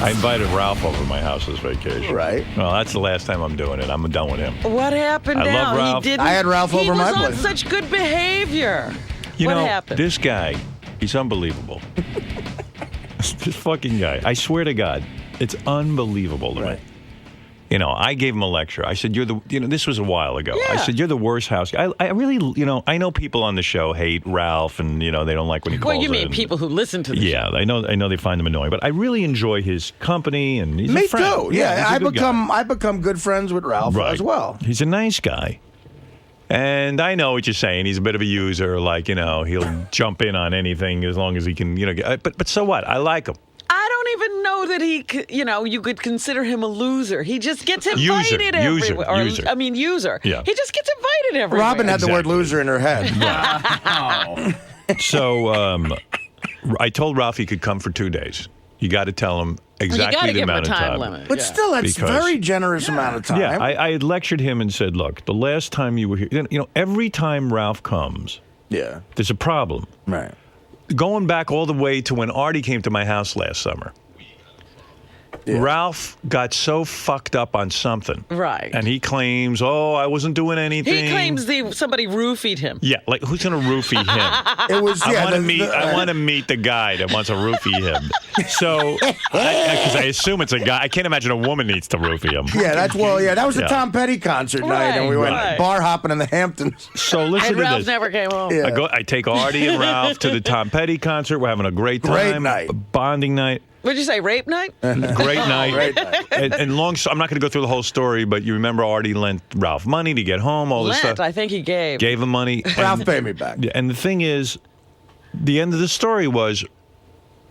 I invited Ralph over to my house this vacation. Right. Well, that's the last time I'm doing it. I'm done with him. What happened I now? love Ralph. He didn't, I had Ralph over my He was on place. such good behavior. You what know, happened? This guy, he's unbelievable. This fucking guy. I swear to God, it's unbelievable to me. You know, I gave him a lecture. I said, this was a while ago. Yeah. I said, you're the worst house guy. I really, I know people on the show hate Ralph and, they don't like when he calls Well, you mean in. people who listen to the show. Yeah, I know they find him annoying, but I really enjoy his company and he's Me a friend. too. Yeah, he's a good guy. I become good friends with Ralph Right. as well. He's a nice guy. And I know what you're saying. He's a bit of a user, he'll jump in on anything as long as he can, but so what? I like him. I don't even know that you could consider him a loser. He just gets invited everywhere. User. Yeah. He just gets invited everywhere. Robin had the word loser in her head. So I told Ralph he could come for 2 days. You got to tell him exactly the amount of time. Limit. But still, that's very generous amount of time. Yeah, I had lectured him and said, look, the last time you were here, every time Ralph comes, there's a problem. Right. Going back all the way to when Artie came to my house last summer. Yeah. Ralph got so fucked up on something. Right. And he claims, I wasn't doing anything. He claims somebody roofied him. Yeah, like who's going to roofie him? It was. I want to meet the guy that wants to roofie him. So, because I assume it's a guy. I can't imagine a woman needs to roofie him. Yeah, that was the Tom Petty concert night, and we went bar hopping in the Hamptons. So listen and to Ralph this. never came home. Yeah. I take Artie and Ralph to the Tom Petty concert. We're having a great time. Great night. A bonding night. What'd you say, rape night? Great night. Great night. And I'm not going to go through the whole story, but you remember Artie lent Ralph money to get home, all this stuff. I think he gave. Gave him money. Ralph paid me back. And the thing is, the end of the story was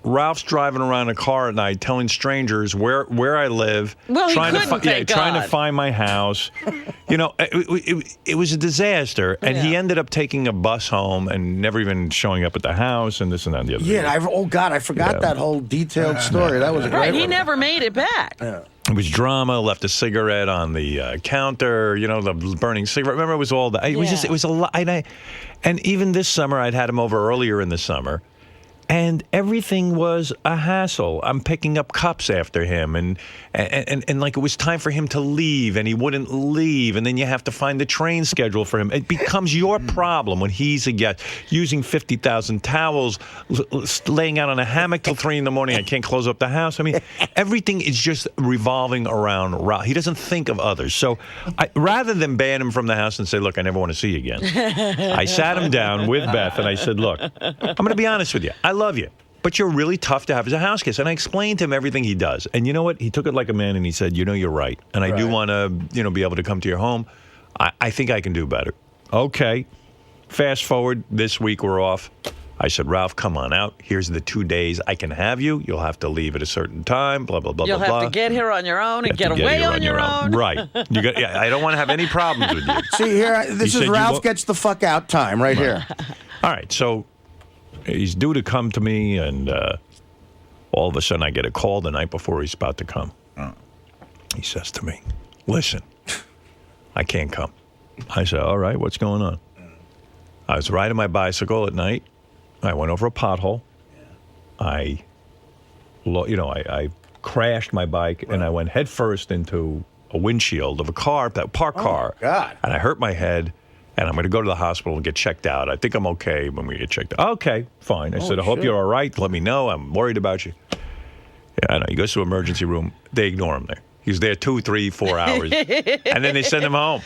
Ralph's driving around a car at night telling strangers where I live. Well, trying thank trying God. to find my house. It was a disaster. And he ended up taking a bus home and never even showing up at the house and this and that and the other. Yeah, I forgot that whole detailed story. That was a great Right, he one. never made it back. Yeah. It was drama. Left a cigarette on the counter. The burning cigarette. Remember, it was all that. It was a lot. And even this summer, I'd had him over earlier in the summer. And everything was a hassle. I'm picking up cups after him, and like it was time for him to leave, and he wouldn't leave, and then you have to find the train schedule for him. It becomes your problem when he's a guest, using 50,000 towels, laying out on a hammock till 3 a.m. I can't close up the house. I mean, everything is just revolving around Ralph. He doesn't think of others. So rather than ban him from the house and say, look, I never want to see you again, I sat him down with Beth, and I said, look, I'm going to be honest with you. I love you, but you're really tough to have as a house guest. And I explained to him everything he does. And you know what? He took it like a man and he said, you're right. And I do want to, be able to come to your home. I think I can do better. Okay. Fast forward, this week we're off. I said, Ralph, come on out. Here's the 2 days I can have you. You'll have to leave at a certain time, blah, blah, blah, You'll blah, blah. have to get here on your own and get away on your own. Right. I don't want to have any problems with you. See, here, this is Ralph gets the fuck out time right here. All right, so he's due to come to me, and all of a sudden I get a call the night before he's about to come. He says to me, listen, I can't come. I said, all right, what's going on? I was riding my bicycle at night. I went over a pothole. I crashed my bike, and I went headfirst into a windshield of a car, that parked car. God. And I hurt my head. And I'm going to go to the hospital and get checked out. I think I'm okay when we get checked out. Okay, fine. I said, I hope you're all right. Let me know. I'm worried about you. Yeah, I know. He goes to the emergency room. They ignore him there. He's there 2, 3, 4 hours. And then they send him home.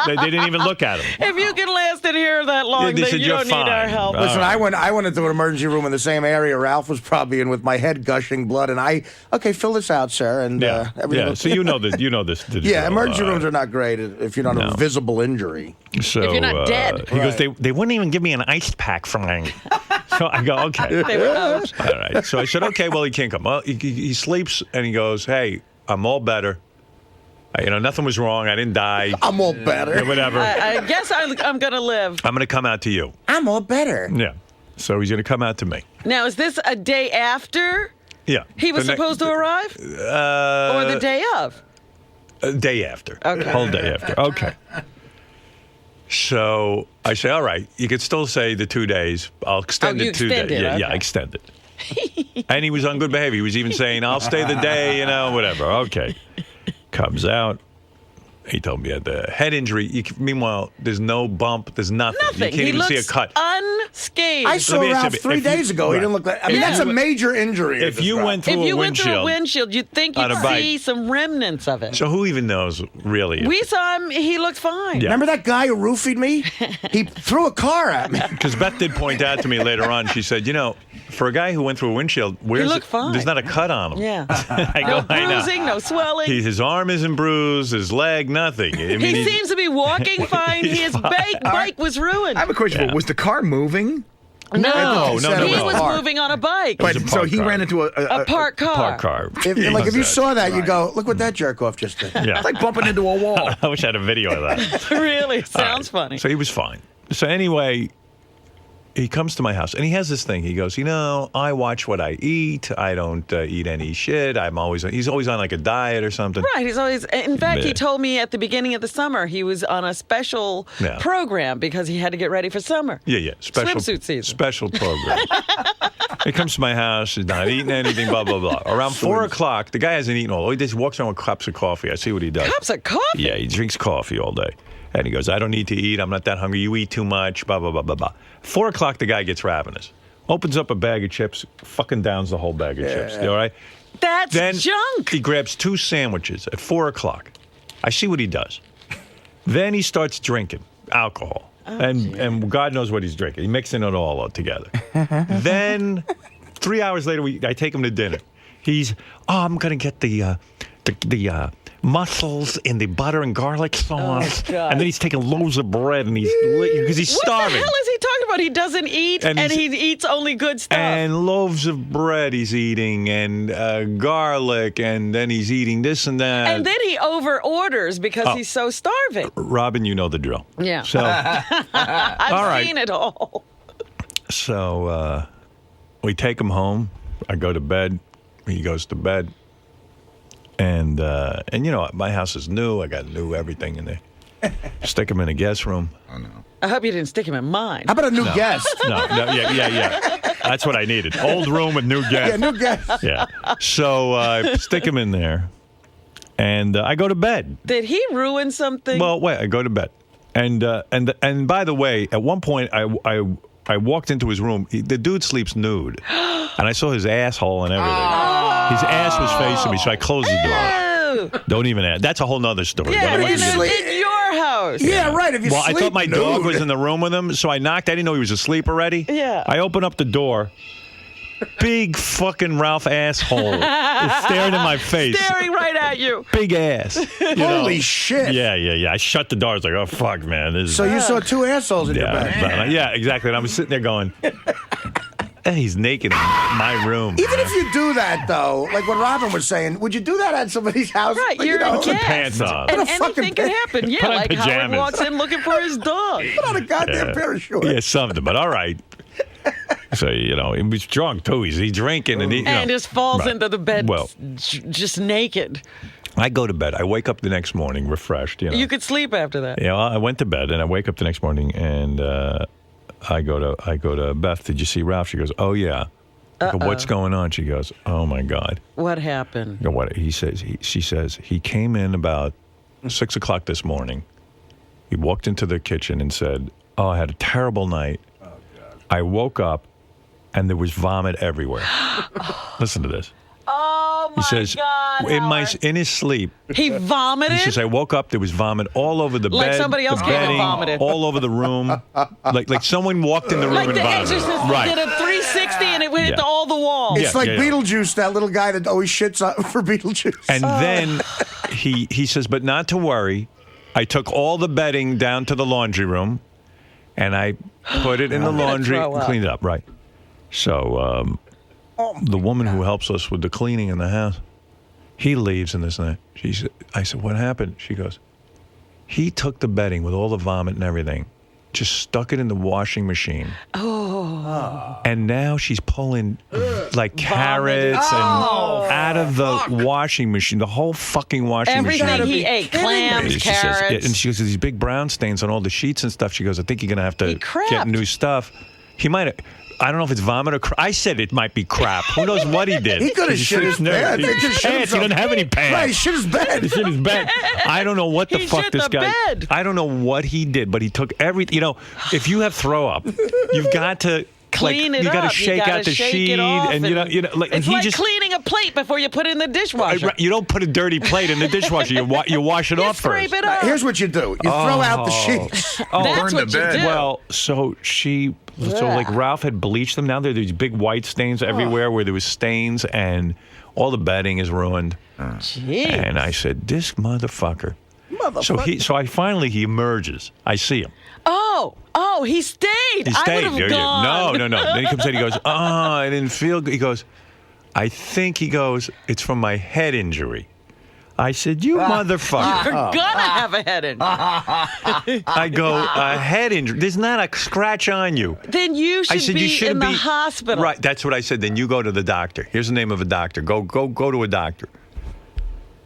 They didn't even look at him. If you can last in here that long, They then said, you "You're don't need our fine." help. Listen, I went into an emergency room in the same area Ralph was probably in with my head gushing blood, and fill this out, sir. And everything. So you know this. Yeah, emergency rooms are not great if you're not a visible injury. So, if you're not dead. He goes, they wouldn't even give me an ice pack for me. So I go, okay. They were out. All right. So I said, okay, well, he can't come. Well, he sleeps, and he goes, hey, I'm all better. Nothing was wrong. I didn't die. I'm all better. Yeah, whatever. I guess I'm going to live. I'm going to come out to you. I'm all better. Yeah. So he's going to come out to me. Now, is this a day after Yeah. he was supposed to arrive? Or the day of? Day after. Okay. Whole day after. Okay. So I say, all right, you could still say the 2 days. I'll extend you it 2 days. extend it, Yeah, okay. extend it. And he was on good behavior. He was even saying, I'll stay the day, whatever. Okay. Comes out. He told me he had the head injury. Meanwhile, there's no bump. There's nothing. You can't even see a cut. Unscathed. I saw Ralph 3 days ago. Right. He didn't look like. I mean, that's a major injury. If you went through a windshield, you'd think you'd see some remnants of it. So who even knows, really? We saw him. He looked fine. Yeah. Remember that guy who roofied me? He threw a car at me. Because Beth did point out to me later on. She said, for a guy who went through a windshield, fine. There's not a cut on him. Yeah. No bruising, no swelling. His arm isn't bruised, his leg, nothing. He seems to be walking fine. His bike was ruined. I have a question. Yeah. Was the car moving? No. He was moving on a bike. But, so he ran into a parked car. Parked car. If you saw that, you'd go, look what that jerk off just did. Yeah. It's like bumping into a wall. I wish I had a video of that. Really? Sounds funny. So he was fine. So anyway, he comes to my house, and he has this thing. He goes, I watch what I eat. I don't eat any shit. He's always on like a diet or something. Right. He's always. In fact, he told me at the beginning of the summer he was on a special program because he had to get ready for summer. Yeah. Special swimsuit season. Special program. He comes to my house. He's not eating anything. Blah blah blah. Around 4 o'clock, the guy hasn't eaten all. He just walks around with cups of coffee. I see what he does. Cups of coffee. Yeah, he drinks coffee all day. And he goes, I don't need to eat. I'm not that hungry. You eat too much. Blah, blah, blah, blah, blah. 4 o'clock, the guy gets ravenous. Opens up a bag of chips, fucking downs the whole bag of chips. You all right? That's then junk. He grabs 2 sandwiches at 4 o'clock. I see what he does. Then he starts drinking alcohol. And God knows what he's drinking. He's mixing it all together. Then 3 hours later, I take him to dinner. I'm going to get the mussels in the butter and garlic sauce. Oh, and then he's taking loaves of bread and because he's starving. What the hell is he talking about? He doesn't eat and he eats only good stuff. And loaves of bread he's eating and garlic, and then he's eating this and that. And then he over orders because he's so starving. Robin, you know the drill. Yeah. So I've seen it all. So we take him home. I go to bed. He goes to bed. And my house is new. I got new everything in there. Stick him in a guest room. Oh, no. I hope you didn't stick him in mine. How about a new guest? No, yeah. That's what I needed. Old room with new guest. Yeah, new guest. Yeah. So I stick him in there, and I go to bed. Did he ruin something? Well, wait. I go to bed, and by the way, at one point I walked into his room. The dude sleeps nude, and I saw his asshole and everything. His ass was facing me, so I closed the door. Don't even ask. That's a whole nother story. Yeah, in your house. Yeah, right. If you I thought my dog nude. was in the room with him, so I knocked. I didn't know he was asleep already. Yeah. I opened up the door. Big fucking Ralph asshole is staring in my face. Staring right at you. Big ass. Holy shit. Yeah. I shut the door. I was like, oh, fuck, man. So you saw 2 assholes in your bed. Yeah, exactly. And I was sitting there going, he's naked in my room. Even if you do that, though, like what Robin was saying, would you do that at somebody's house? Right, like, you're a Put guest. pants on. And anything can happen. Yeah, Put on like pajamas. Howard walks in looking for his dog. Put on a goddamn pair of shorts. Yeah, something. But all right. So, he was drunk, too. He's drinking. And just falls into the bed Well, just naked. I go to bed. I wake up the next morning refreshed. You could sleep after that. Yeah, I went to bed, and I wake up the next morning, and I go to Beth. Did you see Ralph? She goes, oh, yeah. I go, what's going on? She goes, oh, my God. What happened? You know what? She says, he came in about 6 o'clock this morning. He walked into the kitchen and said, oh, I had a terrible night. Oh, God. I woke up, and there was vomit everywhere. Listen to this. Oh, my He says, God, in his sleep, he vomited? he says, I woke up, there was vomit all over the bed. Like somebody else the came and bedding, vomited. all over the room. like someone walked in the room Like and the vomited. Exorcist did a 360 and it hit all the walls. It's like Beetlejuice, that little guy that always shits for Beetlejuice. And then he says, but not to worry. I took all the bedding down to the laundry room, and I put it in the laundry and cleaned it up. Right. So the woman who helps us with the cleaning in the house, he leaves and this and that. I said, what happened? She goes, he took the bedding with all the vomit and everything, just stuck it in the washing machine. Oh. And now she's pulling like carrots and out of the washing machine, the whole fucking washing machine. Everything he ate, clams, carrots. And she goes, these big brown stains on all the sheets and stuff. She goes, I think you're going to have to get new stuff. He might have. I don't know if it's vomit or I said it might be crap. Who knows what he did? He could have shit his pants. He didn't have any pants. Right, he shit his bed. He shit his bed. I don't know what the fuck this guy. Bed. I don't know what he did, but he took everything. You know, if you have throw up, you've got to clean it up. You got to shake out the sheet, and you know, like it's he like just cleaning a plate before you put it in the dishwasher. You don't put a dirty plate in the dishwasher. You wash it off scrape first. it up. Here's what you do: you throw out the sheets. That's what you do. Well, so like Ralph had bleached them. Now there are these big white stains everywhere where there was stains, and all the bedding is ruined. Jeez. And I said, this motherfucker. So he emerges. I see him. Oh, he stayed. He stayed. I would have gone. No. Then he comes in. He goes, I didn't feel good. He goes, I think it's from my head injury. I said, you motherfucker. You're gonna have a head injury. I go, a head injury. There's not a scratch on you. Then you should be in the hospital. Right, that's what I said. Then you go to the doctor. Here's the name of a doctor. Go to a doctor.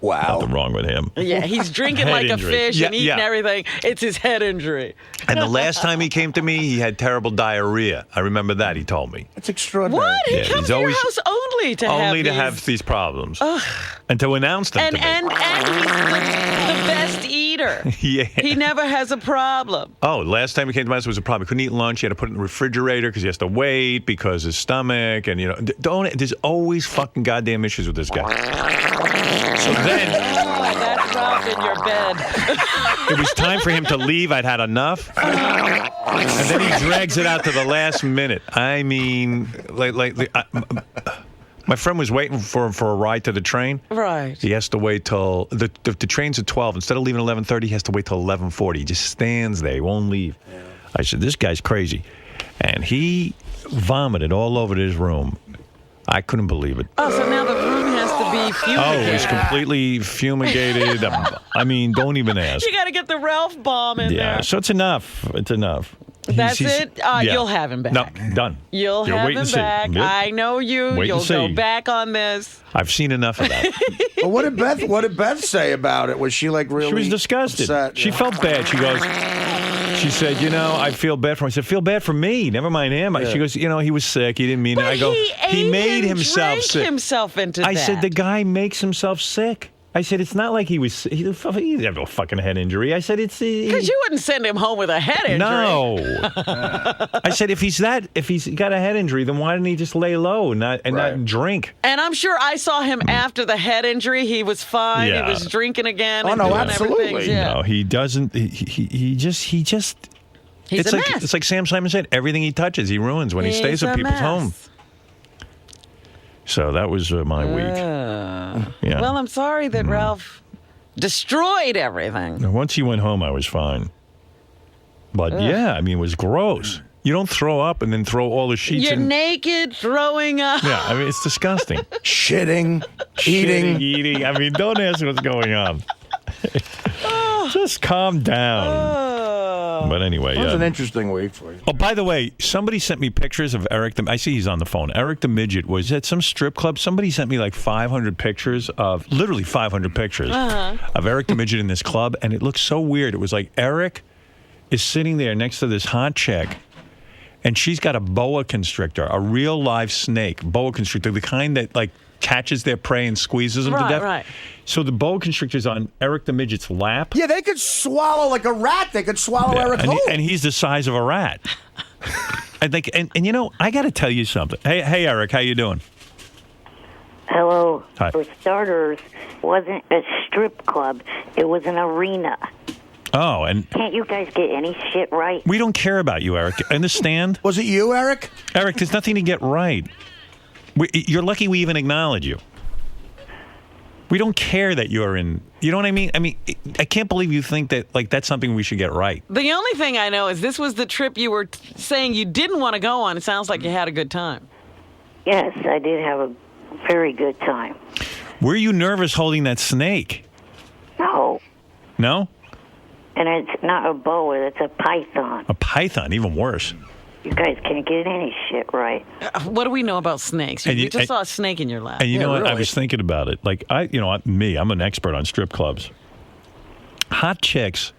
Wow. Nothing wrong with him. Yeah, he's drinking like a fish and eating everything. It's his head injury. And the last time he came to me, he had terrible diarrhea. I remember that, he told me. That's extraordinary. What? He comes to your house only to have these problems. And to announce them to me. And he's the best eater. Yeah. He never has a problem. Oh, last time he came to my house, it was a problem. He couldn't eat lunch. He had to put it in the refrigerator because he has to wait because his stomach. And, there's always fucking goddamn issues with this guy. So then, that's Ralph in your bed. It was time for him to leave. I'd had enough. And then he drags it out to the last minute. I mean, my friend was waiting for a ride to the train. Right. He has to wait till the train's at 12. Instead of leaving at 11:30, he has to wait till 11:40. He just stands there. He won't leave. Yeah. I said, this guy's crazy. And he vomited all over his room. I couldn't believe it. Oh, so now the room has to be fumigated. Oh, it was completely fumigated. I mean, don't even ask. You got to get the Ralph bomb in there. Yeah, so it's enough. It's enough. That's it? You'll have him back. No, done. You'll have him back. Yep. I know you. You'll go back on this. I've seen enough of that. Well, what did Beth say about it? Was she like really? She was disgusted. Upset? She felt bad. She said, I feel bad for him. I said, feel bad for me. Never mind him. Yeah. She goes, he was sick. He didn't mean it. I go, he made himself sick. Himself into that. I said, the guy makes himself sick. I said, it's not like he didn't have no fucking head injury. I said, it's... Because you wouldn't send him home with a head injury. No. I said, if he's got a head injury, then why didn't he just lay low and not drink? And I'm sure I saw him after the head injury. He was fine. Yeah. He was drinking again. Oh, no, absolutely. Yeah. No, he doesn't. He just... He's a mess. It's like Sam Simon said, everything he touches, he ruins when he stays at people's home. So that was my week. Yeah. Well, I'm sorry that Ralph destroyed everything. Once he went home, I was fine. But it was gross. You don't throw up and then throw all the sheets in. You're naked, throwing up. Yeah, I mean, it's disgusting. Shitting, eating. I mean, don't ask what's going on. Just calm down. But anyway, it was an interesting week for you. Oh, by the way, somebody sent me pictures of Eric. I see he's on the phone. Eric the Midget was at some strip club. Somebody sent me like 500 pictures of Eric the Midget in this club, and it looked so weird. It was like Eric is sitting there next to this hot chick, and she's got a boa constrictor, a real live snake boa constrictor, the kind that like catches their prey and squeezes them to death. Right. So the boa constrictor's on Eric the Midget's lap. Yeah, they could swallow like a rat. They could swallow Eric whole. And he's the size of a rat. I think, and I got to tell you something. Hey, Eric, how you doing? Hello. Hi. For starters, it wasn't a strip club. It was an arena. Oh, and can't you guys get any shit right? We don't care about you, Eric. Understand? Was it you, Eric? Eric, there's nothing to get right. You're lucky we even acknowledge you. We don't care that you're in. You know what I mean? I mean, I can't believe you think that that's something we should get right. The only thing I know is this was the trip you were saying you didn't want to go on. It sounds like you had a good time. Yes, I did have a very good time. Were you nervous holding that snake? No. No? And it's not a boa, it's a python. A python, even worse. You guys can't get any shit right. What do we know about snakes? You just saw a snake in your lap. And you know what? Really? I was thinking about it. Like, I'm an expert on strip clubs. Hot chicks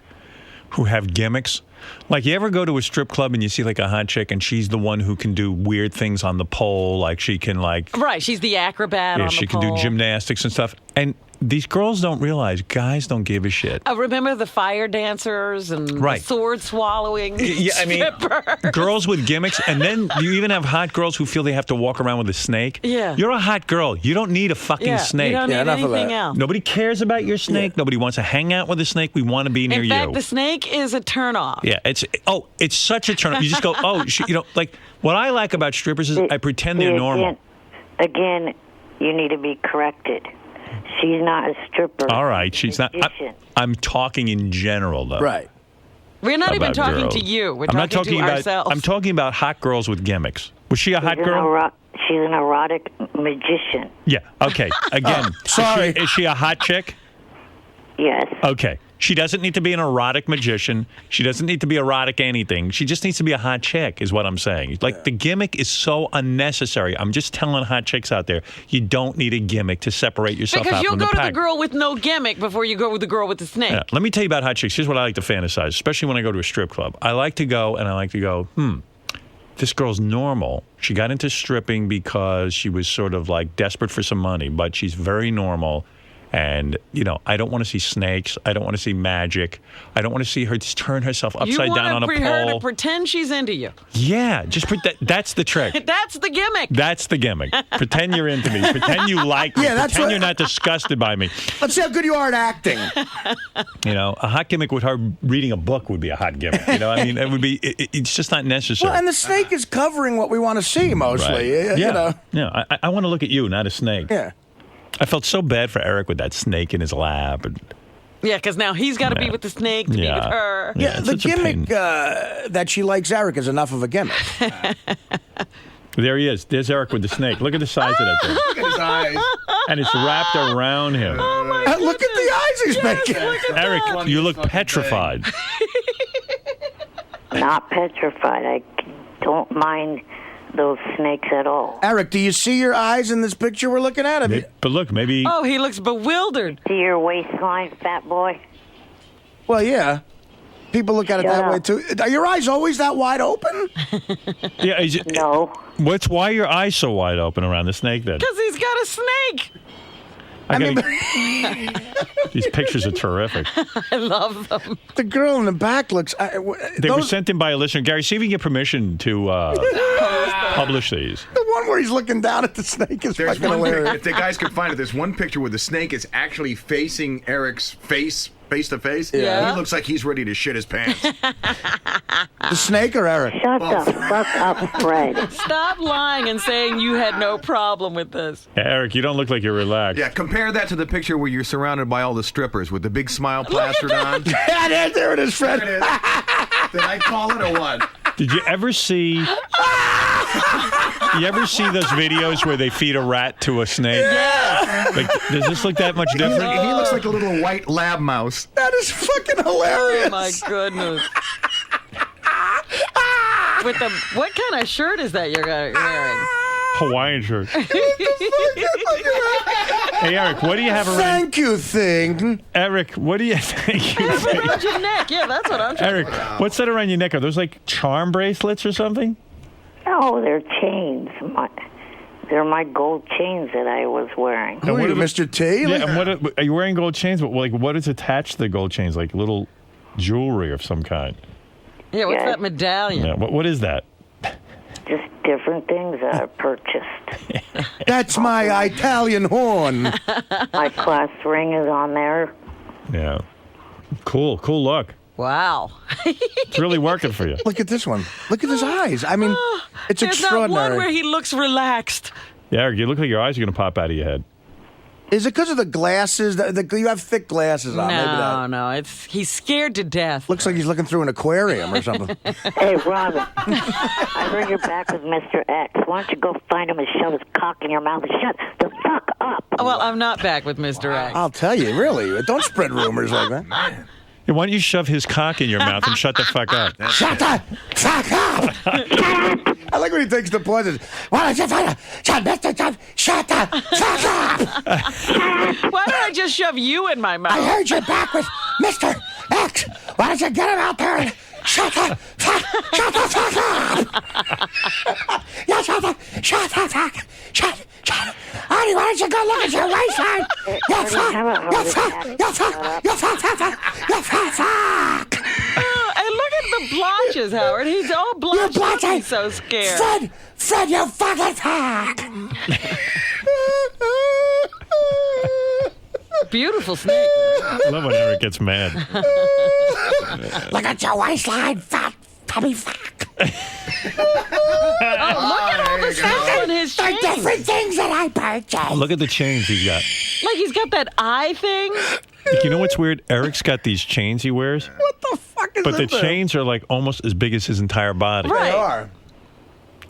who have gimmicks. Like, you ever go to a strip club and you see like a hot chick and she's the one who can do weird things on the pole, like she can Right, she's the acrobat on the she pole. can do gymnastics and stuff. And these girls don't realize guys don't give a shit. Remember the fire dancers and the sword swallowing strippers? Girls with gimmicks, and then you even have hot girls who feel they have to walk around with a snake. Yeah. You're a hot girl. You don't need a fucking snake. You don't need anything else. Nobody cares about your snake. Nobody wants to hang out with a snake. We want to be near you. In fact, the snake is a turnoff. Yeah, it's such a turnoff. You just go, like, what I like about strippers is I pretend they're normal. Again, you need to be corrected. She's not a stripper. All right, she's not. I'm talking in general, though. Right. We're not even talking girls. to you. We're I'm talking to ourselves. I'm talking about hot girls with gimmicks. Was she a hot girl? She's an erotic magician. Yeah. Okay. Again, sorry. Is she a hot chick? Yes. Okay. She doesn't need to be an erotic magician. She doesn't need to be erotic anything. She just needs to be a hot chick, is what I'm saying. Like, the gimmick is so unnecessary. I'm just telling hot chicks out there, you don't need a gimmick to separate yourself out from the pack. Because you'll go to the girl with no gimmick before you go with the girl with the snake. Yeah. Let me tell you about hot chicks. Here's what I like to fantasize, especially when I go to a strip club. I like to go, this girl's normal. She got into stripping because she was sort of like desperate for some money, but she's very normal. And, I don't want to see snakes. I don't want to see magic. I don't want to see her just turn herself upside down on a pole. You want her to pretend she's into you. Yeah, just that's the trick. That's the gimmick. That's the gimmick. Pretend you're into me. Pretend you like me. Pretend you're not disgusted by me. Let's see how good you are at acting. A hot gimmick with her reading a book would be a hot gimmick. It would be. It's just not necessary. Well, and the snake is covering what we want to see mostly. Right. Yeah. Yeah. I want to look at you, not a snake. Yeah. I felt so bad for Eric with that snake in his lap. Yeah, because now he's got to be with the snake to be with her. Yeah, the gimmick that she likes Eric is enough of a gimmick. There he is. There's Eric with the snake. Look at the size of that thing. Look at his eyes. And it's wrapped around him. Oh, my goodness. Look at the eyes he's making. Eric, you look petrified. Not petrified. I don't mind those snakes at all. Eric, do you see your eyes in this picture we're looking at? But look, maybe... Oh, he looks bewildered. See your waistline, fat boy? Well, yeah. People look at it that way, too. Are your eyes always that wide open? Yeah. No. Why are your eyes so wide open around the snake, then? Because he's got a snake. These pictures are terrific. I love them. The girl in the back looks... They were sent in by a listener. Gary, see if we can get permission to publish these. The one where he's looking down at the snake is fucking hilarious. If the guys could find it, there's one picture where the snake is actually facing Eric's face to face. Yeah. He looks like he's ready to shit his pants. The snake or Eric? Shut the fuck up, Fred. Stop lying and saying you had no problem with this. Eric, you don't look like you're relaxed. Yeah, compare that to the picture where you're surrounded by all the strippers with the big smile plastered on. Yeah, there it is, Fred. There it is. Did I call it or what? Did you ever see... You ever see those videos where they feed a rat to a snake? Yeah. Like, does this look that much different? He looks like a little white lab mouse. That is fucking hilarious. Oh, my goodness. With the... What kind of shirt is that you're wearing? Hawaiian shirt. Hey, Eric, what do you have around... Thank you thing. Eric, what do you... Thank you thing. Around your neck. Yeah, that's what I'm talking Eric, about. what's that around your neck? Are those like charm bracelets or something? No, they're chains. They're my gold chains that I was wearing. Who are you, Mr. T? Yeah, and what are you wearing gold chains? But like, what is attached to the gold chains? Like little jewelry of some kind. Yeah, what's that medallion? Yeah, what is that? Just different things that I purchased. That's my Italian horn. My class ring is on there. Yeah. Cool look. Wow. It's really working for you. Look at this one. Look at his eyes. I mean, it's There's extraordinary. not one where he looks relaxed. Yeah, Eric, you look like your eyes are going to pop out of your head. Is it because of the glasses? You have thick glasses on. Maybe that. No. He's scared to death. Looks like he's looking through an aquarium or something. Hey, Robin. I heard you're back with Mr. X. Why don't you go find him and shove his cock in your mouth and shut the fuck up? Well, I'm not back with Mr. X. I'll tell you, really. Don't spread rumors like that. Man. Yeah, why don't you shove his cock in your mouth and shut the fuck up? Shut the fuck up! I like when he takes the pauses. Why don't you find shut the fuck up! Why don't I just shove you in my mouth? I heard you're back with Mr. X, why don't you get him out there and shut the fuck up? Yeah, shut the fuck. Artie, why don't you go look at your waistline? You fuck. And look at the blotches, Howard. He's all blotched. He's so scared. Fred, you fucking fuck. Beautiful snake. I love when Eric gets mad. Look at your waistline, fat tummy fuck. Look at all the stuff on his The chain. different things that I purchased. Look at the chains he's got. Like he's got that eye thing. You know what's weird? Eric's got these chains he wears, What the fuck is but the in there? chains are like almost as big as his entire body. Right. They are.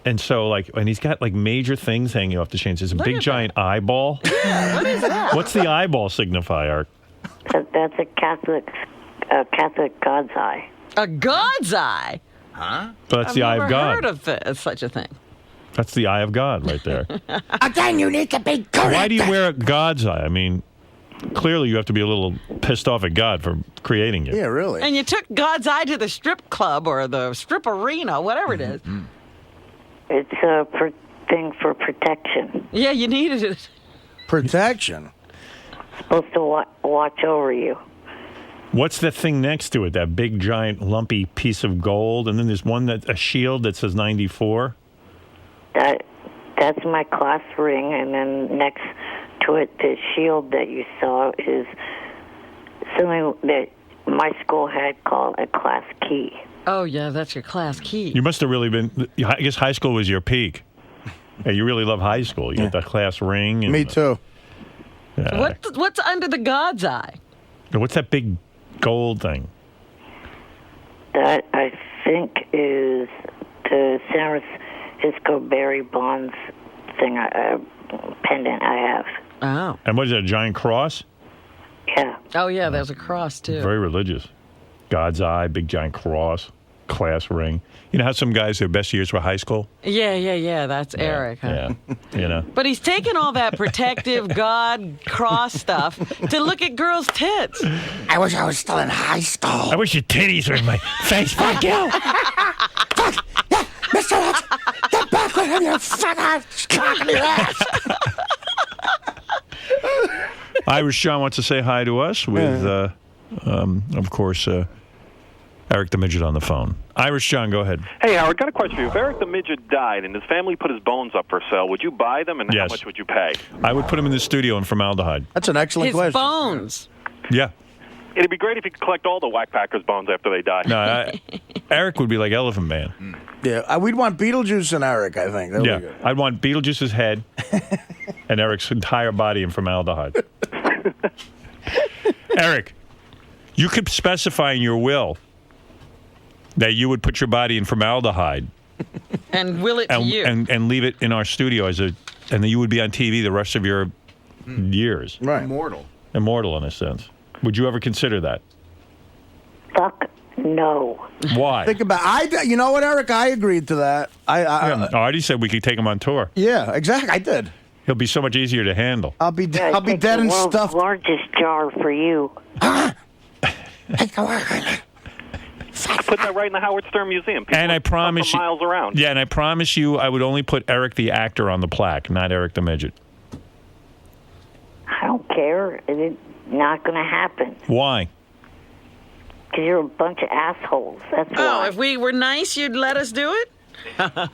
And so, like, and he's got like major things hanging off the chains. There's a big at giant eyeball. What is that? What's the eyeball signify, Eric? That's a Catholic God's eye. A God's eye. That's the eye I've of never God. heard of such a thing. That's the eye of God right there. Again, you need to be correct. Why do you wear a God's eye? I mean, clearly you have to be a little pissed off at God for creating you. Yeah, really. And you took God's eye to the strip club or the strip arena, whatever it is. It's a thing for protection. Yeah, you needed it. Protection. Supposed to watch over you. What's the thing next to it? That big, giant, lumpy piece of gold, and then there's a shield that says 94. That's my class ring, and then next to it, the shield that you saw is something that my school had called a class key. Oh, yeah, that's your class key. You must have really been. I guess high school was your peak. Yeah, you really love high school. You get the class ring. And, Me too. What's under the God's eye? What's that big gold thing? That, I think, is the San Francisco Barry Bonds thing, pendant I have. Oh. And what is that, a giant cross? Yeah. Oh, yeah, there's a cross, too. Very religious. God's eye, big giant cross, class ring. You know how some guys, their best years were high school? Yeah, that's Eric. Huh? Yeah, you know. But he's taking all that protective God cross stuff to look at girls' tits. I wish I was still in high school. I wish your titties were in my face. Fuck you. Fuck! Yeah, Mr. X, get back with him, you fucking cock in your ass. Irish John wants to say hi to us with, of course, Eric the Midget on the phone. Irish John, go ahead. Hey, Howard, got a question for you. If Eric the Midget died and his family put his bones up for sale, would you buy them, and Yes. how much would you pay? I would put him in the studio in formaldehyde. That's an excellent His question. bones. Yeah. It'd be great if you could collect all the Whack Packers' bones after they die. No, Eric would be like Elephant Man. Yeah, we'd want Beetlejuice and Eric, I think. That would Yeah. be good. I'd want Beetlejuice's head and Eric's entire body in formaldehyde. Eric, you could specify in your will that you would put your body in formaldehyde And will it to you. and leave it in our studio and then you would be on TV the rest of your years. Right. Immortal in a sense. Would you ever consider that? Fuck no. Why? Think about you know what, Eric? I agreed to that. Artie said we could take him on tour. Yeah, exactly. I did. He'll be so much easier to handle. I'll be Yeah, I'll be take dead the and world's stuffed. largest jar for you. Take the work. Put that right in the Howard Stern Museum. People And I would come promise for you, miles around. Yeah, and I promise you, I would only put Eric the actor on the plaque, not Eric the midget. I don't care. It's not going to happen. Why? Because you're a bunch of assholes. That's Oh, why. if we were nice, you'd let us do it?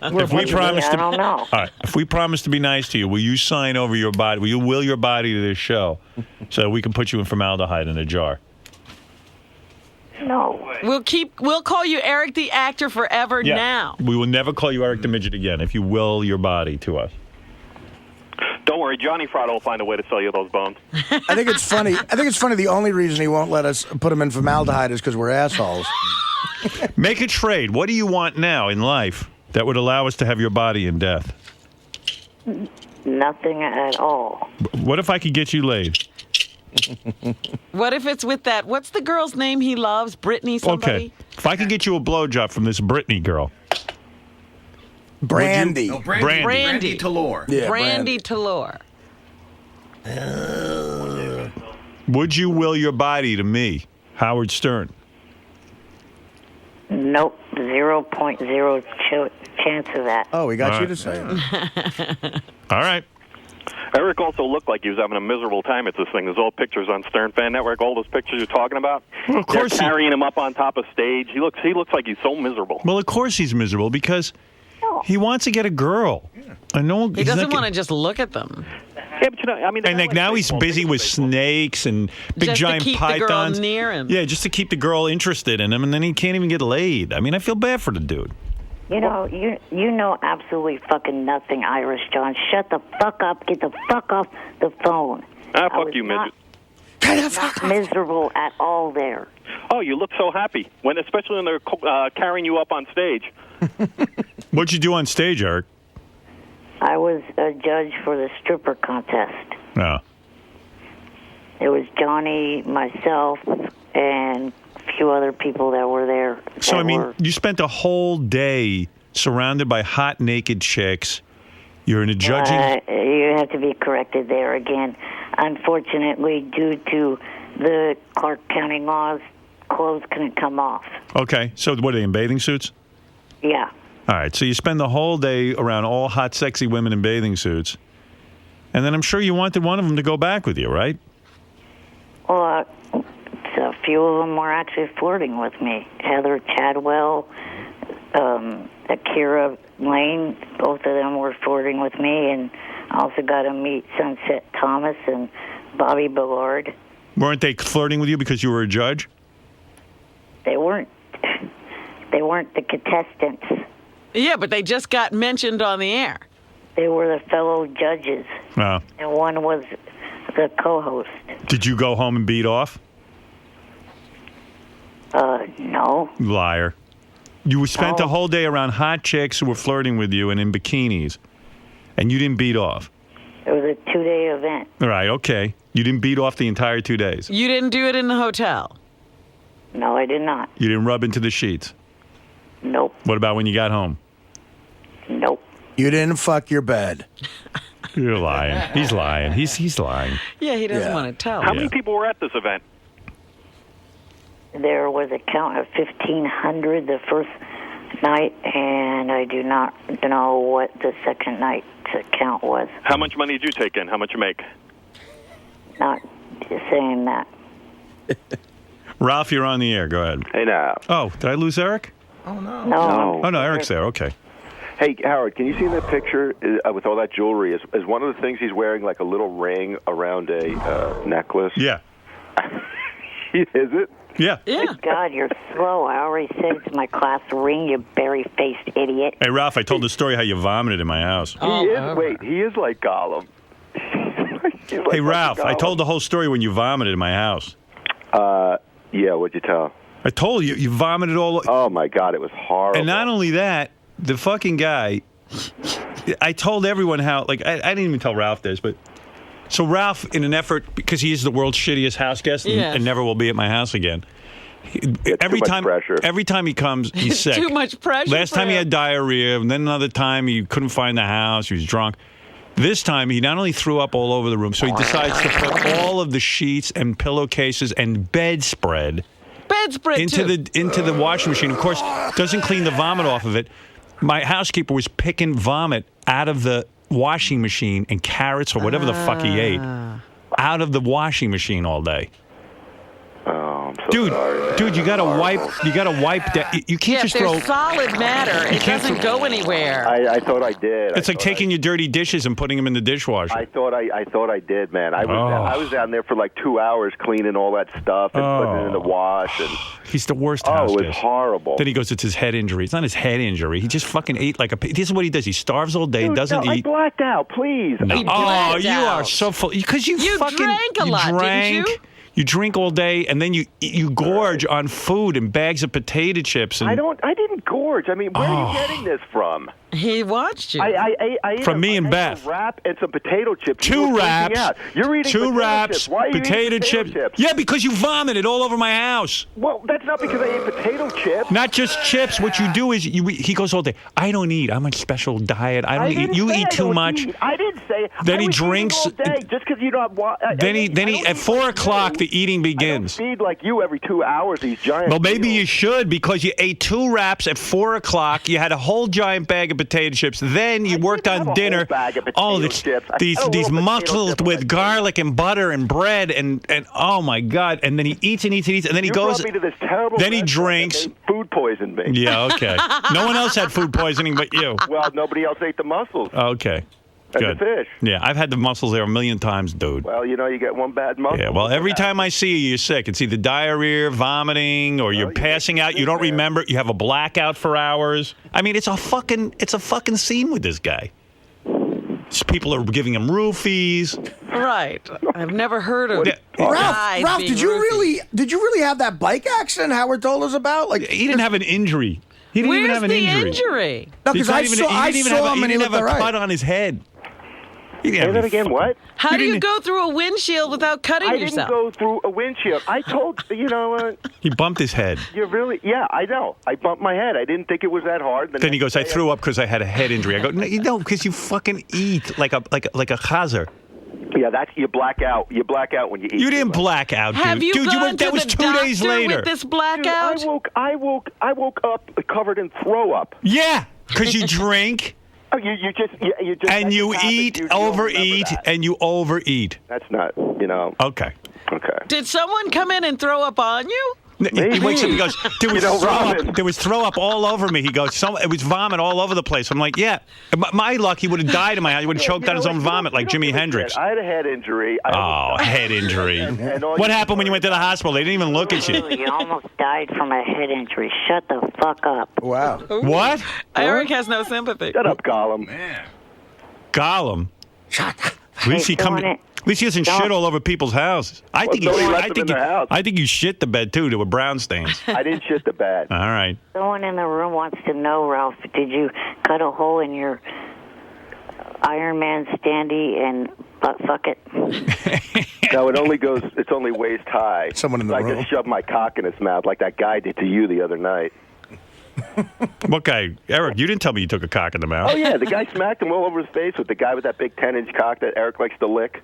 If we promise I to, don't know. all right, if we promise to be nice to you, will you sign over your body? Will you will your body to this show, so that we can put you in formaldehyde in a jar? No. We'll call you Eric the actor forever now. We will never call you Eric the midget again if you will your body to us. Don't worry, Johnny Frotto will find a way to sell you those bones. I think it's funny. The only reason he won't let us put him in formaldehyde is because we're assholes. Make a trade. What do you want now in life that would allow us to have your body in death? Nothing at all. What if I could get you laid? What if it's with that, what's the girl's name he loves? Brittany somebody? Okay. If I could get you a blowjob from this Brittany girl. Brandy. No, Brandy. Brandy. Talor. Yeah, Brandy Talor. Would you will your body to me? Howard Stern. Nope, 0.0 chance of that. Oh, we got All you right. to say it. All right. Eric also looked like he was having a miserable time at this thing. There's all pictures on Stern Fan Network, all those pictures you're talking about. Well, of course They're carrying him up on top of stage. He looks like he's so miserable. Well, of course he's miserable because he wants to get a girl. I know He doesn't want to just look at them. Yeah, but I mean, And like now he's busy with snakes and big Just giant to keep pythons. the girl near him. Yeah, just to keep the girl interested in him, and then he can't even get laid. I mean, I feel bad for the dude. You know, you know absolutely fucking nothing, Irish John. Shut the fuck up. Get the fuck off the phone. Ah, I fuck was you, midget. not miserable at all there. Oh, you look so happy, especially when they're carrying you up on stage. What'd you do on stage, Eric? I was a judge for the stripper contest. No. It was Johnny, myself, and a few other people that were there. So, that I mean, were- you spent a whole day surrounded by hot, naked chicks. You're in a judging... you have to be corrected there again. Unfortunately, due to the Clark County laws, clothes couldn't come off. Okay, so what are they, in bathing suits? Yeah. All right, so you spend the whole day around all hot, sexy women in bathing suits. And then I'm sure you wanted one of them to go back with you, right? Well, a few of them were actually flirting with me. Heather Chadwell, Akira Lane, both of them were flirting with me. And I also got to meet Sunset Thomas and Bobby Ballard. Weren't they flirting with you because you were a judge? They weren't the contestants. Yeah, but they just got mentioned on the air. They were the fellow judges. No. And one was the co-host. Did you go home and beat off? No. Liar. You spent the No. whole day around hot chicks who were flirting with you and in bikinis, and you didn't beat off. It was a 2-day event. All right, okay. You didn't beat off the entire 2 days. You didn't do it in the hotel. No, I did not. You didn't rub into the sheets. Nope. What about when you got home? Nope. You didn't fuck your bed. You're lying. He's lying. He's lying. Yeah, he doesn't Yeah. want to tell. How many people were at this event? There was a count of 1,500 the first night, and I do not know what the second night's count was. How much money did you take in? How much you make? Not saying that. Ralph, you're on the air. Go ahead. Hey, now. Oh, did I lose Eric? No. Oh, no, Eric's there. Okay. Hey, Howard, can you see that picture with all that jewelry? Is one of the things he's wearing like a little ring around a necklace? Yeah. Is it? Yeah. Yeah. God, you're slow. I already said it's my class ring, you berry-faced idiot. Hey, Ralph, I told the story how you vomited in my house. Oh, He is. Wait, he is like Gollum. He's like Hey, Ralph, fucking I Gollum. told the whole story when you vomited in my house. Yeah, what'd you tell? I told you, you vomited all... Oh, my God, it was horrible. And not only that, the fucking guy, I told everyone how, like, I didn't even tell Ralph this, but, so Ralph, in an effort, because he is the world's shittiest house guest and, Yes. and never will be at my house again, every too much time pressure. every time he comes, he's sick. Too much pressure. Last for time he him. had diarrhea, and then another time he couldn't find the house, he was drunk. This time, he not only threw up all over the room, so he decides to put all of the sheets and pillowcases and bedspread bedspread into the washing machine. Of course, doesn't clean the vomit off of it. My housekeeper was picking vomit out of the washing machine and carrots or whatever the fuck he ate out of the washing machine all day. Oh, I'm so Dude, sorry, man. dude, you gotta wipe that. You can't Yeah, just if throw. there's solid matter, it can't doesn't go anywhere. I thought I did. It's like taking your dirty dishes and putting them in the dishwasher. I thought I did, man. I was Oh. down there for like 2 hours cleaning all that stuff and putting it in the wash. And He's the worst oh, house it was guest. horrible. Then he goes, it's his head injury. It's not his head injury. He just fucking ate like a pig. This is what he does. He starves all day, Dude, doesn't no, I eat. blacked out. Please. No. He Oh, blacked you out. are so full. Because you fucking drank a lot, didn't you? You drink all day, and then you gorge on food and bags of potato chips. And I didn't gorge. I mean, where are you getting this from? He watched you. I ate From me and I ate Beth. a wrap and some potato chips. You Two were freaking wraps. out. You're eating Two potato wraps. chips. Why are you potato eating chips. Yeah, because you vomited all over my house. Well, that's not because I ate potato chips. Not just chips. What you do is he goes all day. I don't eat. I'm on a special diet. I don't eat. didn't You say eat I too don't much. eat. I didn't say. Then I he was eating drinks- all day just because you don't. Then he at 4 o'clock the eating begins. I don't feed like you every 2 hours these giant Well, maybe meals. you should because you ate 2 wraps at 4 o'clock. You had a whole giant bag of potato chips. Then you worked didn't have on a dinner. whole bag of potato chips. I these had a little potato mussels chip on with my garlic and butter and bread and oh my God! And then he eats and eats and eats and then he You goes. brought me to this terrible Then he restaurant drinks. that they food poisoned me. Yeah, okay. No one else had food poisoning but you. Well, nobody else ate the mussels Okay. and Good. the fish. Yeah, I've had the mussels there a million times, dude. Well, you get one bad mussel. Yeah, well, every time I see you, you're sick. It's either diarrhea, vomiting, or you're you passing make me out. You sick, don't man. remember. You have a blackout for hours. I mean, it's a fucking scene with this guy. People are giving him roofies. Right. I've never heard of Yeah. guys Ralph, being did you roofied. really have that bike accident Howard told us about? Like, He didn't have an injury. He didn't even Where's have an the injury. injury? no, He's because not I even- saw, he I didn't even saw have a- him and he didn't looked have all a cut right. on his head. He didn't Say have that any again, what? How He do you didn't- go through a windshield without cutting I yourself? didn't go through a windshield. I told you know what? He bumped his head. You really? Yeah, I know. I bumped my head. I didn't think it was that hard. Then he goes, I threw up because I had a head injury. I go, no, because you fucking eat like a chazer. Yeah, that's you black out. You black out when you eat. You too didn't much. black out, dude. Have you dude, gone went, to that was the 2 days doctor later. with this Dude, blackout? I woke up covered in throw up. Yeah, because you drink Oh, you just and that's you the topic. eat, You don't remember overeat, that. and you overeat. That's not. Okay. Okay. Did someone come in and throw up on you? He wakes up. He goes, there was throw Robin. up. There was throw up all over me. He goes, it was vomit all over the place. I'm like, yeah. My luck, he would have died in my house. He would have choked on his own vomit like Jimi Hendrix. I had a head injury. Oh, head injury. And all What you- happened when you went to the hospital? They didn't even look at you. You almost died from a head injury. Shut the fuck up. Wow. What? Eric has no sympathy. Shut up, Gollum. Man. Gollum. At least he Doing it. At least he doesn't Don't. shit all over people's houses. I think nobody left him in their house. I think you shit the bed too. There were brown stains. I didn't shit the bed. All right. Someone in the room wants to know, Ralph, did you cut a hole in your Iron Man standee and butt fuck it? No, it's only waist high. Someone in the I room. just shoved my cock in his mouth like that guy did to you the other night. What guy? Eric, you didn't tell me you took a cock in the mouth. Oh, yeah, the guy smacked him all over his face with the guy with that big 10-inch cock that Eric likes to lick.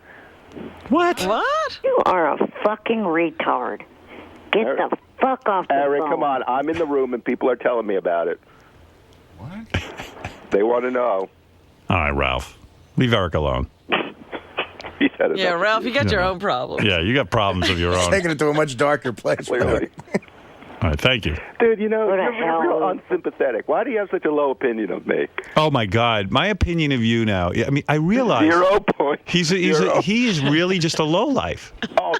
What? What? You are a fucking retard. Get Eric- the fuck off the Eric, phone. come on. I'm in the room and people are telling me about it. What? They want to know. All right, Ralph. Leave Eric alone. He said it. Yeah, Ralph, you got your own problems. Yeah, you got problems of your own. Taking it to a much darker place. Clearly. All right, thank you. Dude, Who the you're hell- real unsympathetic. Why do you have such a low opinion of me? Oh my God, my opinion of you now. I mean, I realize 0 points. he is really just a lowlife. Oh,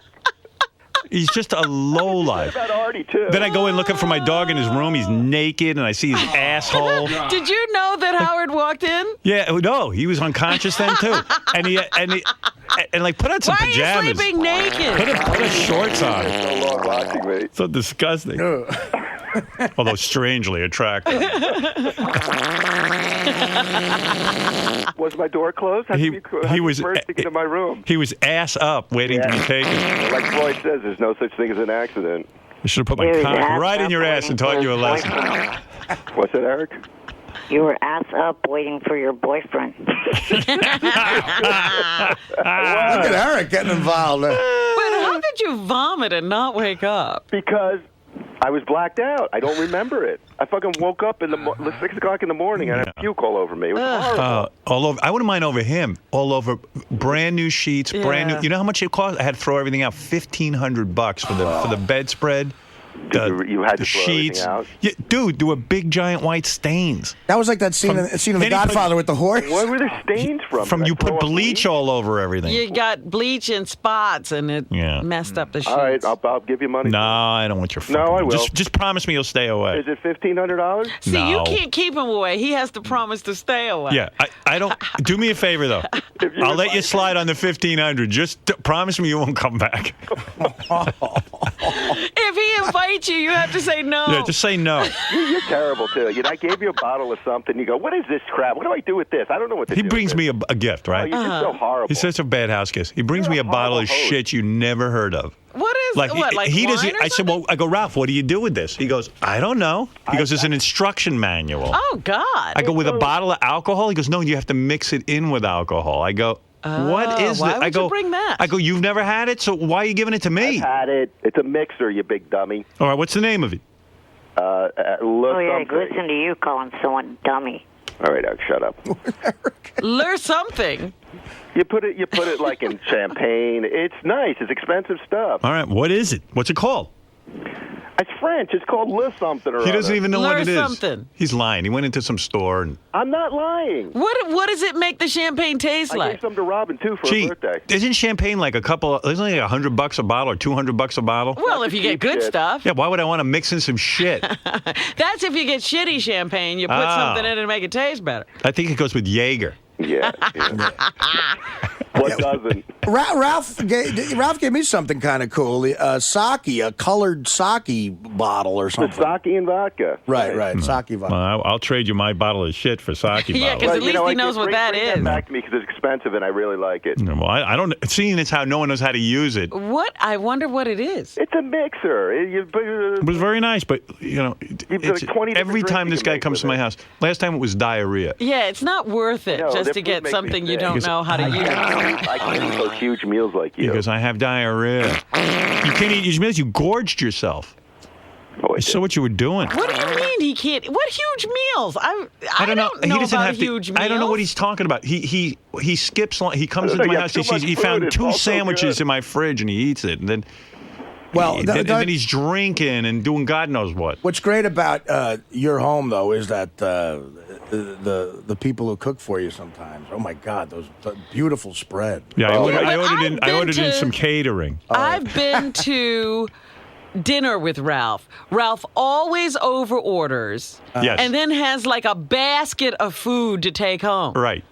He's just a lowlife. about Artie, too. Then I go in looking for my dog in his room. He's naked, and I see his asshole. Did you know that Howard walked in? Yeah, no, he was unconscious then too, and he like put on some Why pajamas. are you sleeping naked? Put his shorts on. so long watching me. So disgusting. Although strangely attractive. Was my door closed? How He- come you he was- bursting into my room. He was ass up, waiting to be taken. Like Floyd says, there's no such thing as an accident. I should have put my He was cock ass right in up your ass and taught waiting you a for his lesson. boyfriend. What's that, Eric? You were ass up waiting for your boyfriend. Look at Eric getting involved. But how did you vomit and not wake up? Because I was blacked out. I don't remember it. I fucking woke up in the 6 o'clock in the morning and I had puke all over me. It was horrible. All over. I wouldn't mind over him. All over, brand new sheets, brand Yeah. new. You know how much it cost? I had to throw everything out. $1,500 for the bedspread. You had the to throw everything sheets. out? Yeah, dude, there were big giant white stains. That was like that scene in The Then he put- Godfather with the horse. Where were there stains from? From Did I you throw put up bleach all over everything. You got bleach and spots, and it Yeah. messed up the sheets. All right, I'll give you money. No, I don't want your. No, fucking- I will. Just promise me you'll stay away. Is it $1,500? See, No. you can't keep him away. He has to promise to stay away. Yeah, I don't. Do me a favor though. If you I'll let you invite- slide on the 1,500. Just promise me you won't come back. If he invites you, you have to say no. Yeah, just say no. You're terrible, too. I gave you a bottle of something. You go, what is this crap? What do I do with this? I don't know what to He do brings with me this. a gift, Oh, right? you're just so horrible. He's such a bad house guest. He brings You're me a a bottle of horrible host. shit you never heard of. What is Like what? Like he wine doesn't. or I said, something? well, I go, Ralph, what do you do with this? He goes, I don't know. He goes, there's an instruction manual. Oh God. I go, with a bottle of alcohol? He goes, no, you have to mix it in with alcohol. I go, What is why it? would you bring that? I go, you've never had it, so why are you giving it to me? I've had it. It's a mixer, you big dummy. All right, what's the name of it? Oh, yeah, listen to you calling someone dummy. All right, Eric, shut up. Lure something. You put it like in champagne. It's nice. It's expensive stuff. All right, what is it? What's it called? It's French. It's called Le something or He doesn't other. even know what Lure it is. something. He's lying. He went into some store and... I'm not lying. What does it make the champagne taste I like? gave some to Robin, too, for Gee, her birthday. isn't champagne like isn't it like $100 a bottle or $200 a bottle? Well, if you get good shit. stuff. Yeah, why would I want to mix in some shit? That's if you get shitty champagne. You put something in it to make it taste better. I think it goes with Jaeger. Yeah. What doesn't? Ralph gave me something kind of cool. Sake, a colored sake bottle or It's something. sake and vodka. Right. Sake vodka. Well, I'll trade you my bottle of shit for sake Yeah, bottle. because at least he knows what that bring is. back to me because it's expensive and I really like it. Well, I don't... Seeing it's how no one knows how to use it. What? I wonder what it is. It's a mixer. It was very nice, but, like 20 every different time drinks this you guy can make comes with to my it. house. Last time it was diarrhea. Yeah, it's not worth it No, just their to food get makes me something you sick. don't know how to use. I can't eat those huge meals like you. Because I have diarrhea. You can't eat huge meals. You gorged yourself. Oh, I saw what you were doing. What do you mean he can't? What huge meals? I don't know He doesn't about have to. huge meals. I don't know what he's talking about. He skips. He comes I into don't my know, house. you have too much He food. found It's 2 also sandwiches good. in my fridge and he eats it. And then, Well, and then he's drinking and doing God knows what. What's great about your home, though, is that the people who cook for you sometimes. Oh my God, the beautiful spread. Yeah, but I I've ordered been in to- some catering. I've been to dinner with Ralph. Ralph always over orders. Yes. And then has like a basket of food to take home. Right.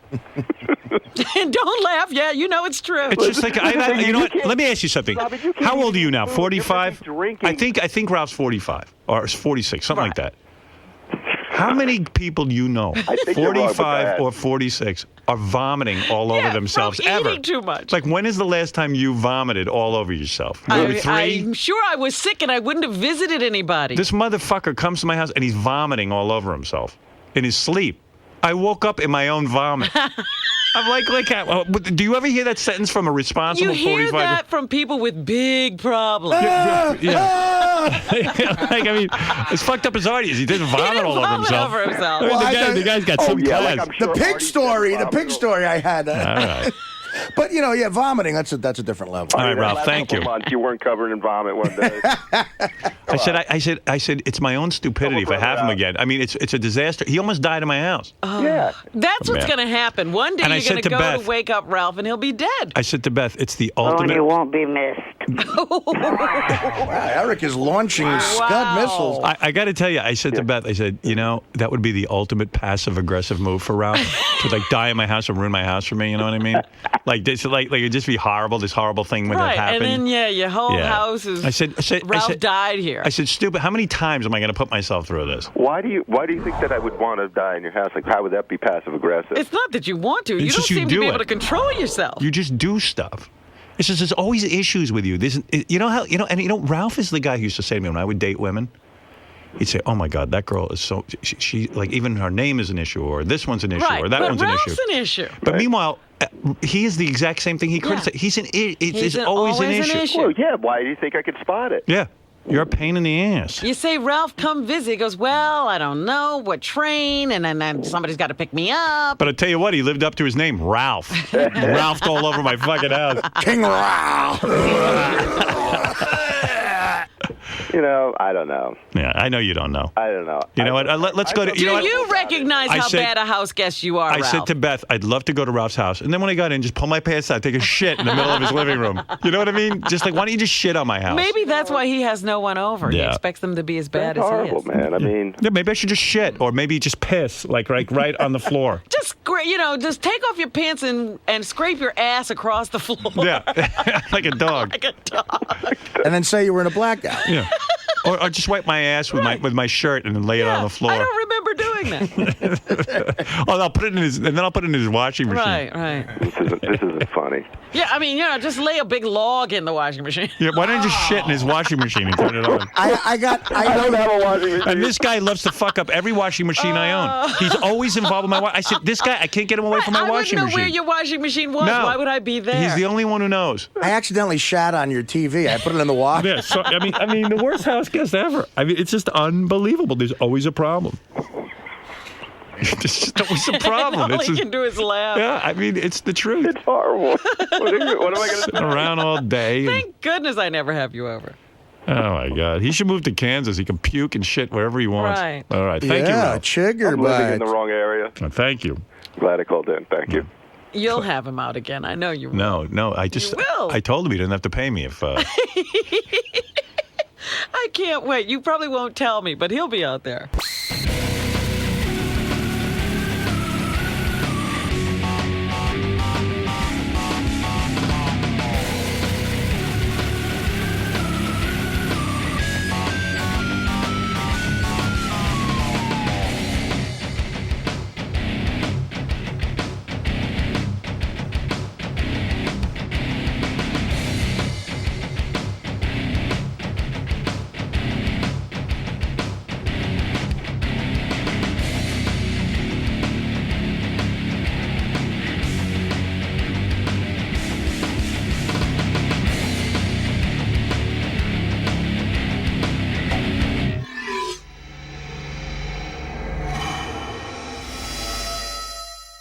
And don't laugh. Yeah, you know it's true. It's just like you know what? can't- Let me ask you something. Robin, you can't How old are eat you now? food. 45. You're busy drinking. I think Ralph's 45 or 46, something like that. How many people do you know, think you're wrong with 45 that. or 46, are vomiting all over Yeah, themselves from ever? eating too much. It's like, when is the last time you vomited all over yourself? Maybe 3? I'm sure I was sick and I wouldn't have visited anybody. This motherfucker comes to my house and he's vomiting all over himself in his sleep. I woke up in my own vomit. I'm like, do you ever hear that sentence from a responsible you hear 45? that from people with big problems. Yeah. Like, I mean, as fucked up as Artie is, he didn't He vomit didn't all over vomit himself. over himself. I mean, Well, the guy's got some yeah, class. like I'm sure The pig Artie story. said The pig vomit. story I had. All right. But vomiting. That's a different level. All right, Ralph, Last thank couple you. Months, you weren't covered in vomit one day. I said, it's my own stupidity if I have him again. I mean, it's a disaster. He almost died in my house. Yeah. That's what's Yeah. going to happen. One day And I you're said going to go Beth- to wake up Ralph and he'll be dead. I said to Beth, it's the Oh, and ultimate. you won't be missed. Wow, Eric is launching Scud missiles. I got to tell you, I said to Beth, I said, that would be the ultimate passive-aggressive move for Ralph to like die in my house and ruin my house for me. You know what I mean? Like this, like it'd just be horrible. This horrible thing would have Right, happened. and then your whole Yeah. house is. I said, Ralph died here. I said, stupid. How many times am I going to put myself through this? Why do you think that I would want to die in your house? Like, how would that be passive aggressive? It's not that you want to. You It's don't just you seem to do be it. able to control yourself. You just do stuff. It's just there's always issues with you. Ralph is the guy who used to say to me when I would date women. He'd say, "Oh my God, that girl is so she like even her name is an issue, or this one's an issue, Right, or that but one's Ralph's an issue." an issue. But meanwhile, he is the exact same thing he criticizes. He's always an issue. Well, yeah. Why do you think I could spot it? Yeah, you're a pain in the ass. You say, Ralph, come visit. He goes, well, I don't know what train, and then somebody's got to pick me up. But I tell you what, he lived up to his name, Ralph. Ralphed all over my fucking house. King Ralph. I don't know. Yeah, I know you don't know. I don't know. You know what? Let's go to. Do You know what? you recognize I how said- bad a house guest you are, I Ralph? said to Beth, I'd love to go to Ralph's house. And then when I got in, just pull my pants out, take a shit in the middle of his living room. You know what I mean? Just like, why don't you just shit on my house? Maybe that's why he has no one over. He Yeah. expects them to be as bad That's as he horrible, is. man. I mean, Yeah, maybe I should just shit, or maybe just piss, like right on the floor. Just take off your pants and scrape your ass across the floor. Yeah, like a dog. Like a dog. And then say you were in a blackout. Yeah, or just wipe my ass with my shirt and then lay it on the floor. I don't remember doing doing that? Oh, I'll put it in his, and then I'll put it in his washing machine. Right. This isn't funny. Yeah, I mean, just lay a big log in the washing machine. Yeah, why don't you just shit in his washing machine and turn it on? I don't have a washing machine. And this guy loves to fuck up every washing machine I own. He's always involved with my I said, this guy, I can't get him away from my washing I wouldn't know machine. where your washing machine was. No. Why would I be there? He's the only one who knows. I accidentally shat on your TV. I put it in the wash. Yeah, so, I mean, the worst house guest ever. I mean, it's just unbelievable. There's always a problem. There's just always a problem. All he can do is laugh. Yeah, I mean, it's the truth. It's horrible. What am I going to Sitting around all day. Thank goodness I never have you over. Oh, my God. He should move to Kansas. He can puke and shit wherever he wants. Right. All right. Thank you, Ralph. Chigger I'm living in the bud. wrong area. Thank you. Glad I called in. Thank you. You'll have him out again. I know you will. No. I just, You will. I told him he didn't have to pay me if. I can't wait. You probably won't tell me, but he'll be out there.